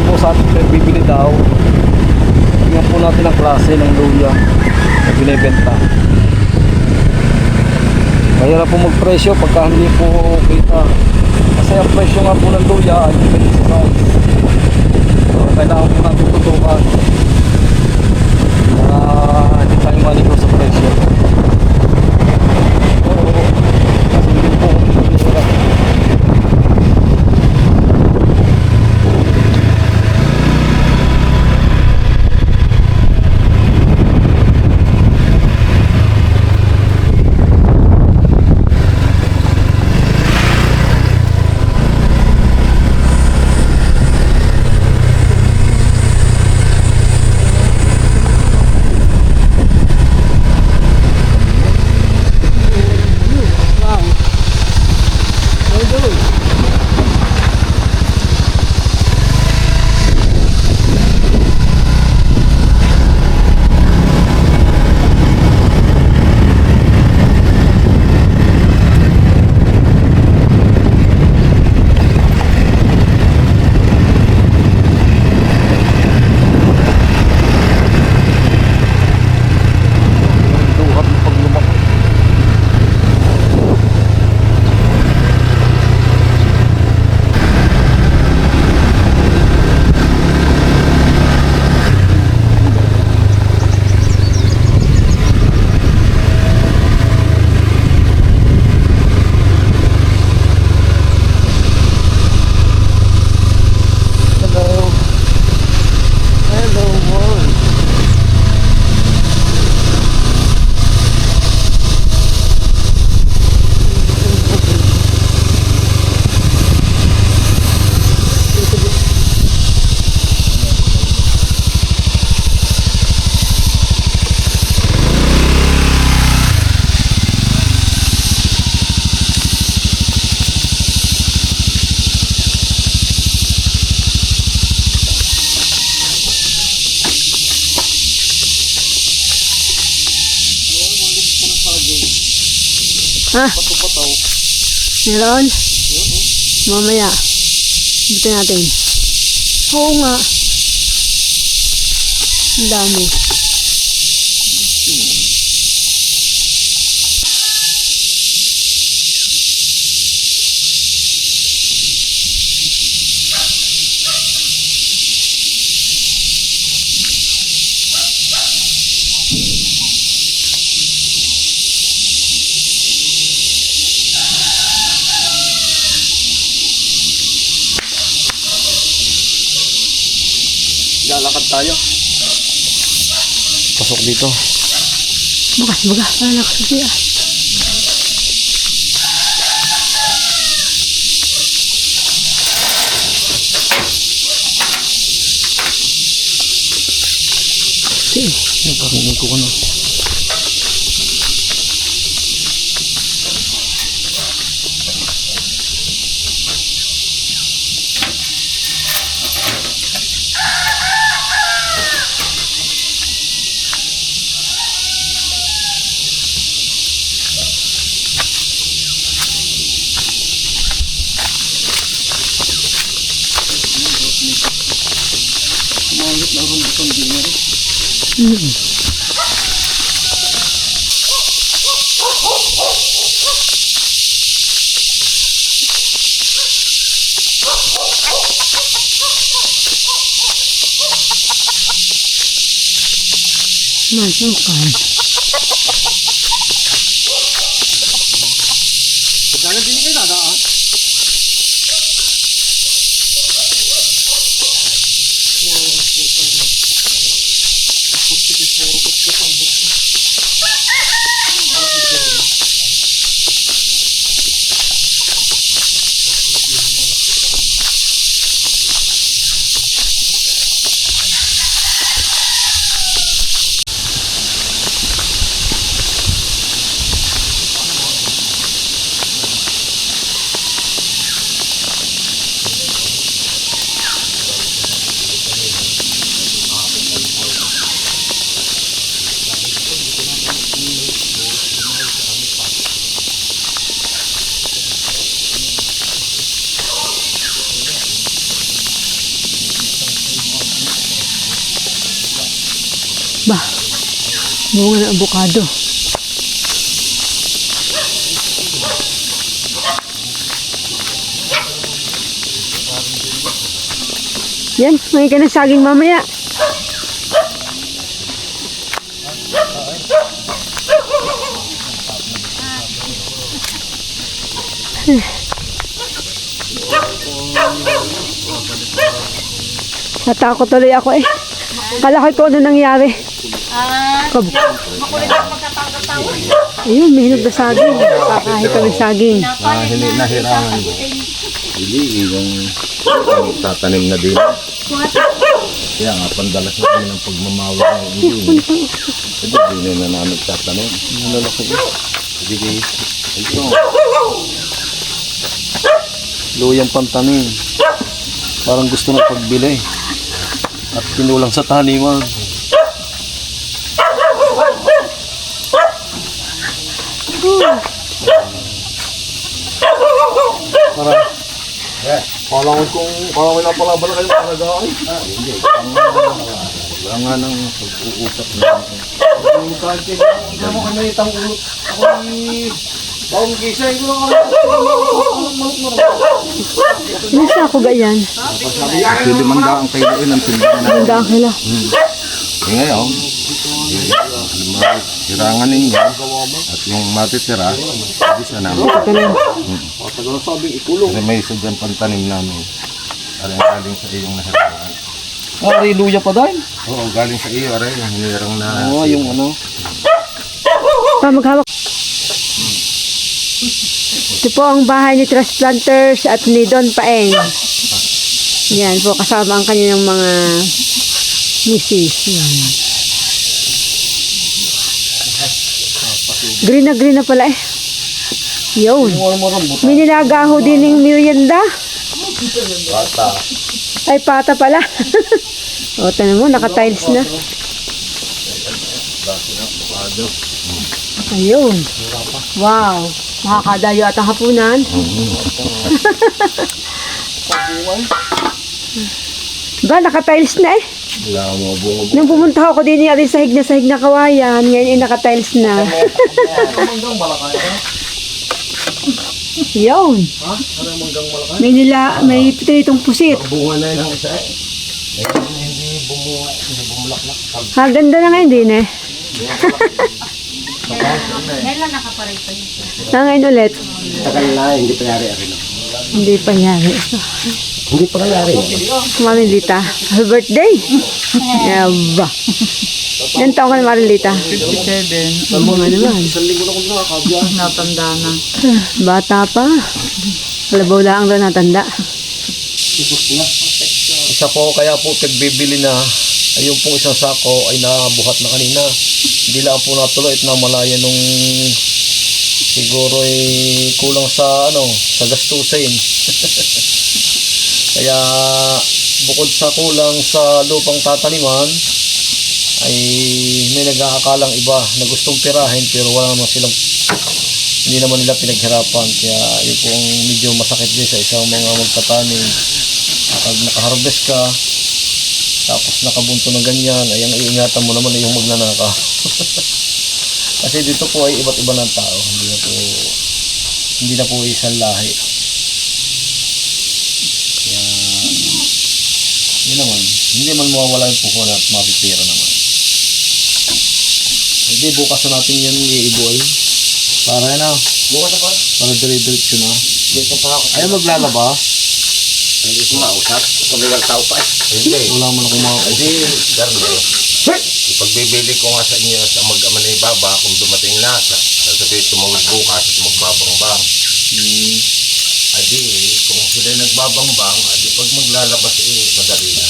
tumawag po sa atin, bibili daw. Tingnan po natin ang klase ng luya na binibenta. Mahirap po magpresyo pagka hindi po kita. Kasi ang presyo nga po ng luya ay depende sa size. So, kailangan po natin tutukan na hindi tayo maligaw sa presyo. Oo, kasi hindi po mahirap. Ha? Pato-pataw. Meron? Mamaya. Buti natin. Oo nga. Ang dami. Lalakad tayo. Pasok dito. Baga. Parang nakasusi ah. Okay. Nagkarinig ko na. Umalit na rin itong dinner. Masukan. Jangan din kayo dadaan. Ba, bunga ng abukado. Yan, may ka ng saging mamaya. Natakot tuloy ako eh. Kala ko ano nangyari. Makulit ang pagkatawag-tawag. Ayun, may hinog na saging. Kakain kami saging. Nahirangan mo. Hindi, yung tatanim na din. Kaya nga, pandalas na kami ng pagmamawa ng hindi. Hindi, hindi na namin tatanim. Nalalaki ko. Hindi, ito. Luyang pantanim. Parang gusto ng pagbili. At kinulang sa taniman. Para. Kala ko na pala bala kayo makagawa. Hindi, wala nga ng pag-uusap na. Hindi mo kami itang ulot. Ako ni... Bawang gisay ko lang Nasa ako gayan. Actually, mangga ang kayo yun ang tindahan na. Handa kila. Eh ngayon, sirangan ninyo at yung matitira, hindi siya namin. Ito na. Tagal na sabing ikulong. Kasi may isa dyan pantanim namin. Aray, galing sa iyong nahirangan. Ari, luya pa dahil. Oo, galing sa iyo, aray, yung hinirang na. Oo, yung ano. Pa, maghawak. Ito po ang bahay ni Transplanters at ni Don Paeng. Yan po, kasama ang kanilang mga misis. Yan. Green na pala eh. Yun. Yung ano mo rambut. May nilagaho din ng merienda. Bata. Ay, pata pala. O, tanong mo, naka-tiles na. Ayun. Wow. Makakadayo at ang hapunan. Ba, naka-tiles na eh. Wala mo bungo. Nung pumunta ako din yung sahig na kawayan, ngayon ay naka-tiles na. Manggang malakay. Yun. Ha? Ano yung manggang malakay? May pinitong pusit. Bunga na yun ang isa eh. Hindi bumunga, hindi bumulaklak. Ha, ganda na ngayon din eh. Ngayon lang nakaparito yun. Ngayon ulit. Tagal na, hindi pa yari ako. Hindi pa yari. Hindi pa yari. Marilita. Happy birthday. Yaba. Ilan taong ka na Marilita? 57. Ano nga naman. Isang linggo na kung nakakabya. Natanda na. Bata pa. Kalabaw lang daw natanda. Isa po, kaya po pagbibili na, ay yung pong isang sako ay nabuhat na kanina. Hindi lang po natuloy at namalaya nung siguro ay kulang sa sa gastusin. Kaya bukod sa kulang sa lupang tataniman, ay may nag-aakalang iba na gustong pirahin pero wala naman silang, hindi naman nila pinaghirapan. Kaya yun po ang medyo masakit din sa isang mga magtatanim. Pag nakaharvest ka, tapos nakabunto ng ganyan, ay ang iingatan mo naman ay yung magnanaka. Kasi dito po ay iba't iba ng tao, hindi na po isang lahi. Kaya hindi man mawawala yung puhunan at mapipira naman. Hindi, bukas na natin yan i-iboy. Para na. Bukas na pa? Para dire-diretso na. Ayaw maglalaba. Hindi ko mausap. Pagbilang tao pa eh. Hindi. Wala man akong mga... Hindi, Darnel. Ipagbibili ko nga sa inyo sa mag-amanay baba kung dumating na. Sasabihin tumawag bukas at magbabangbang. Adi, kung sila nagbabangbang, adi pag maglalabas madali na.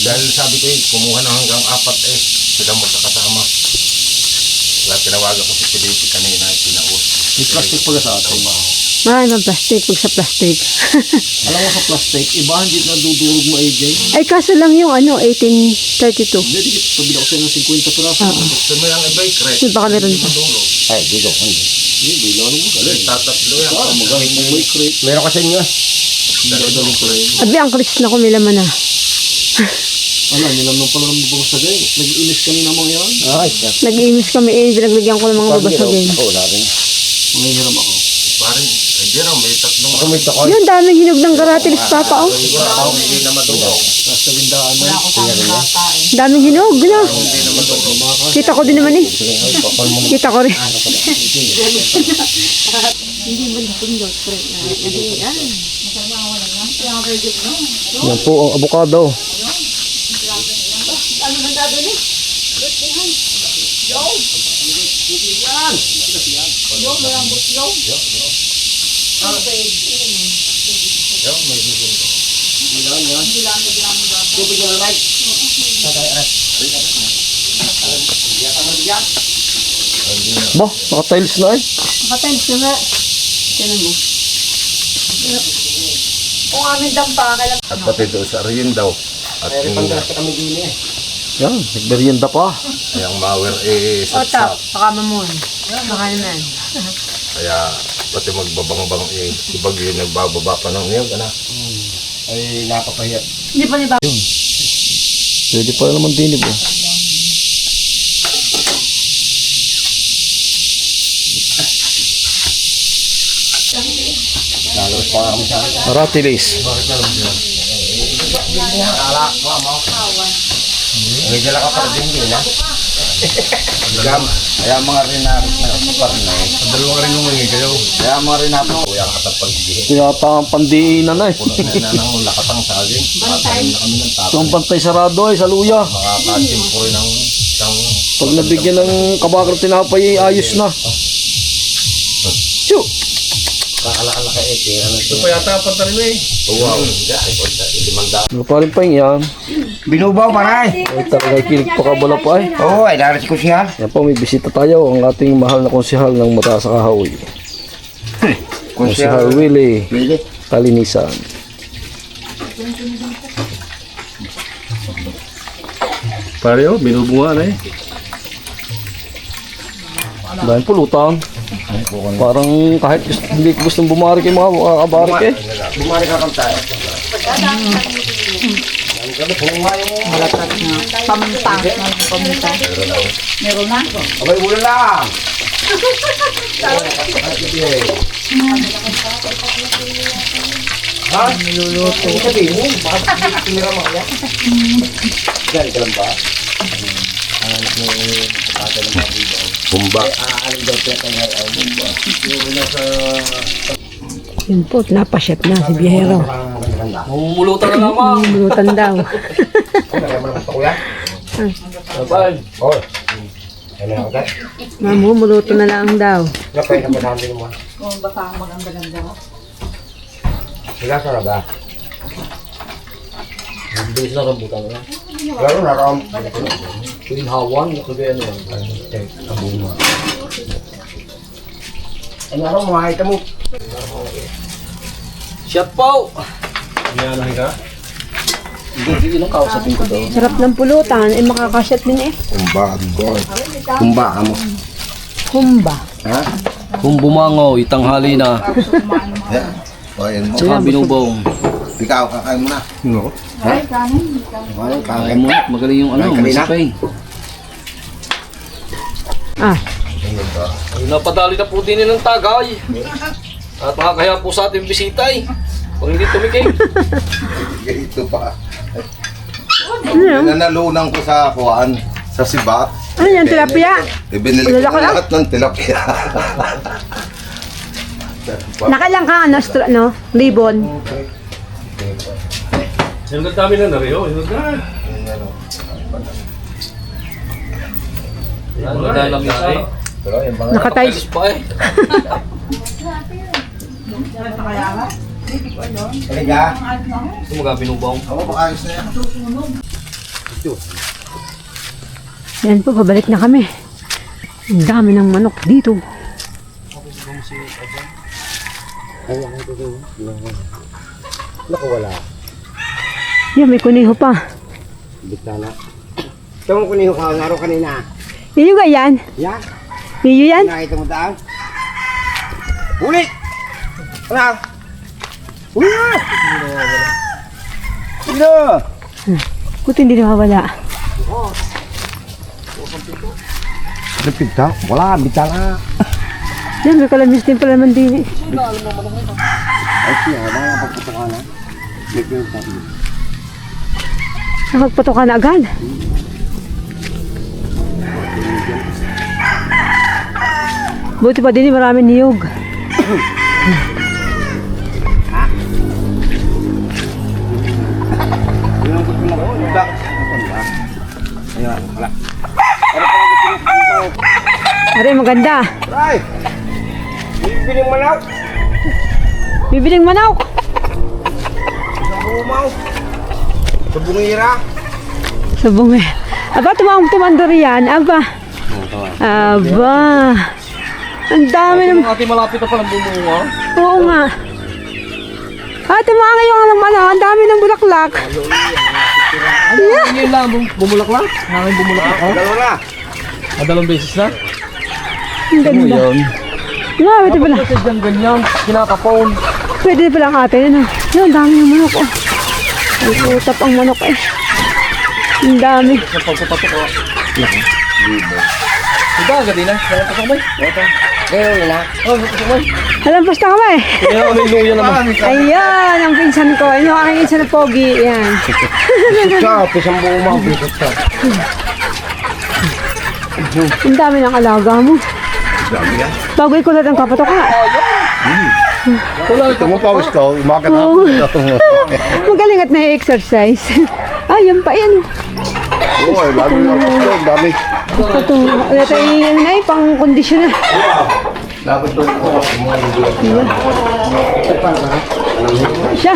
Dahil sabi ko kumuha na hanggang 4 sila magkakasama. Kaya tinawagan ko si Felipe kanina, pinaus. May plastic pala sa atin. Mahal ng plastic, pag sa plastic. Alam mo sa plastic, iba hindi na dudurog mo AJ. Ay, kaso lang yung 1832. Hindi, pabila ko sa'yo ng 50 piraso. Gusto mo yung iba'y kret. May baka meron pa. Ay, dito. Hindi, lalo mo galing. Tatatlo yan. Magaling mo may crate. Meron kasi inyo. Dadalong ko rin. Abi, ang Chris na kumilaman na. Wala, nilam nung pala ng babasagay. Nag-inis kanina mga yan. Ay, siya. Nag-iimis kami pinaglagyan ko ng mga babasagin. Wala rin. Mangihiram ako. Parang, hindi raw, may tatlong Ako may takoy. Yun, daming hinog ng karatelis, Papa, oh. tao, hindi na maduro. Nasa bindaan mo. Wala ko sa bata eh. Daming hinog, no? Hindi na maduro. Kita ko din naman eh. Kita ko rin. Yan po ang avocado. Ba, naka-tiles na eh. Nakatimes na nga. Tiyan mo. Kung amin dampa, kailangan. At pati doon sa Ariyan daw. At yung kami din eh. Yan, nagmerienda pa. ang mower eh Otap, saksak. baka mamon. Baka naman. Kaya pati magbabangbang eh. Si Bagyo nagbababa pa ng niyog. Ano? Ay, napapahiyat. Hindi pa ni ba? Pwede pa naman din eh. Lalos pa kami sa akin. Aratilis. Medyo lang ka pa din din, ha? Kaya mga rin na parna eh. Dalawa ka rin humingi kayo. Kaya mga rin na Kuya ang katapagdihin. Kaya ang pandiinan na eh. Puno na ng lakatang saging. Makakain na kami ng tapo. Ang pantay sarado ay sa luya. Makakasin po rin ng isang... Pag nabigyan ng kabakar tinapay, ayos na. Chu! kakala-kala ka eh. Kaya ano ito. Pa yata pa rin eh. Wow. Ay, 5,000. Ano pa rin pa yan? Binubaw paray. Ay talaga kilig pa kabala pa eh. Oo, ay naras ko siya. Yan po, may bisita tayo. Ang ating mahal na konsihal ng Mataas sa Kahoy. Konsihal Willie Pili. Kalinisan. Pareho, binubunga na eh. Dahil pulutan. Parang kahit hindi ko gustong bumari kay mga kabarik eh. Bumari ka kang tayo. Malatat na. Pamunta. Pamunta. Meron na? Abay, ulan lang. Ha? Niluluto. Sabihin mo, bakit tinira mo kaya? Gano'n ka lang ba? Bumba. Aaling daw siya kaya ay bumba. Yun po, napasyat na si Biyahero. Mumulutan na naman. Mulutan daw. Kaya mo naman ito kuya? Sabay. Oo. Ano na agad? Mamumuluto na lang daw. Napay na ba namin mo? Kung baka maganda-ganda mo. Sila sa naga. Bilis na rambutan na. Lalo na rom. Pinhawan, nakagaya naman. Abunga. Ano araw mo, makita mo? Shot po! Yan ka? Hindi, ilang kausapin ko daw. Sarap ng pulutan, eh makakasyat din eh. Kumba, God. Kumba ka mo. Humba. Ha? Kung bumangaw, itanghali na. Yeah. O, yan mo. Tsaka binubong. Ikaw, kakain mo na. No. Ha? Kakain, Kaya kakain mo, magaling yung ano, Ay, kanina? masipay. Ah, Ay, napadali na po din ng tagay. At makakaya po sa ating bisita eh. Pag hindi tumikim. Ito pa. ano yan? Nanalunan ko sa kuhaan, sa sibat. Ano yan, tilapia? Ibinili ko Lalaki na lang. lahat ng tilapia. Nakalang ka, ano, no? Ribbon. Sinugad kami na nariyo, sinugad. Sinugad lang isa. Nakatiles. Pa eh. Talaga? Ito mga binubong. Ako, ayos na yan. Yan po, pabalik na kami. Ang dami ng manok dito. Naku, wala. Yan, may kuniho pa. Bitana. Ito mo kuniho ka, ang araw kanina. Niyo ga yan? Yan. Niyo yan? Nakita mo daan. Uli! Ano? Uli na! Uli na! Buti hindi nawawala. Ano pinta? Wala, bitala. Yan, may kalamis din pala naman din eh. Ay, siya, wala na pagputukan na. May pinta. Nakagpato ka na agad. Buti pa din eh, maraming niyog. Ayan, wala. Aray, maganda. Ay! Bibiling manaw! Bibiling manok. Sa bumaw! Sa bungira! Sabong eh. Aba, tumandor yan. Aba. Aba. Ang dami ng... Ate, malapit na palang bumunga. Oo nga. Ate, mga ngayon ang dami ng bulaklak. Yun lang, bumulaklak. Nangin bumulaklak. Dalawa na! Dalawang beses na. Ang ganda. Nga, pwede pala. Kasi dyan ganyan, kinakapon. Pwede pala ang ate. Ano? Yun, ang dami ng manok. Oh. Ay, utap ang manok eh. Ang dami. Napagpapatok ko. Ito, agad din na. Kaya pasok mo. Ngayon na. Oh, pasok mo. Alampas na kami. Kaya may luya naman. Ayan, ang pinsan ko. Ano ang aking pinsan na pogi. Yan. Sa, pisang bumaw, pisang sa. Ang dami ng alaga mo. Bago ko lang ang kapatok ka. Ito mo pawis ko, umagat Oo. ako. Magaling at na-exercise. Ay, yan pa yan. Oo, ay, lalo na ako. Ang dami. Ito, ito yung na pang kondisyon na. Dapat to ako. Siya.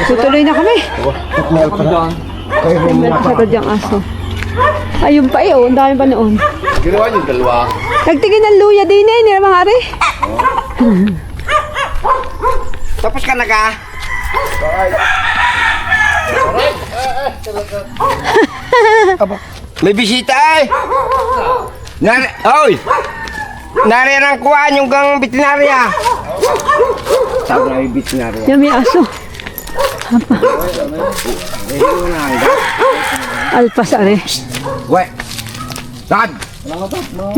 Tutuloy na kami. May nakasatad yung aso. Ayun pa eh, oh. Ang dami pa noon. Ginawa niyo dalawa. Nagtingin ng luya din eh, nila mga ari. Tapos ka na ka? May bisita ay! Oy! Narirang kuhaan yung gang veterinarya. Sabi na yung veterinarya. Yan may aso. Alpas ari. Weh! Dad!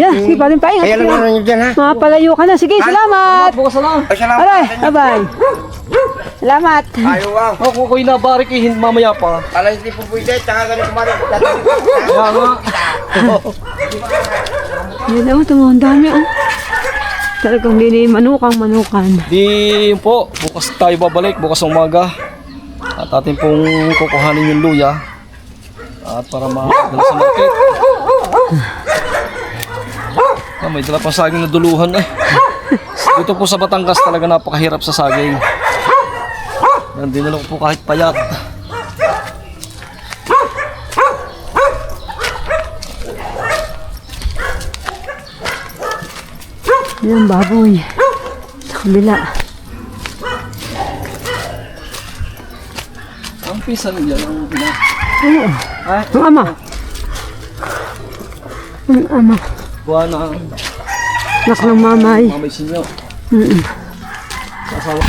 Yan, sige pa rin pa Kaya lang naman nyo dyan ha? Mga palayo ka na. Sige, salamat. Bukas na lang. Ay, salamat. Aray, bye-bye. Salamat. Ayaw ah. Ako ko inabarik eh, mamaya pa. Alam hindi po pwede, tsaka ganun kumarin. Kaya nga. Yan naman, ang dami oh. Talagang hindi manukan. Di yun po, bukas tayo babalik, bukas ng umaga. At atin pong kukuhanin yung luya. At para makakadala sa market. May dala pa saging na duluhan eh. Dito po sa Batangas talaga napakahirap sa saging. Dinala ko po kahit payat. Yan, baboy. Sa kabila. Ang pisa nila ang pina. Oo. Ang ama. Ang ama. Buwan na Nak ng mamay. mamay sinyo. Mm-mm. Sa asawa.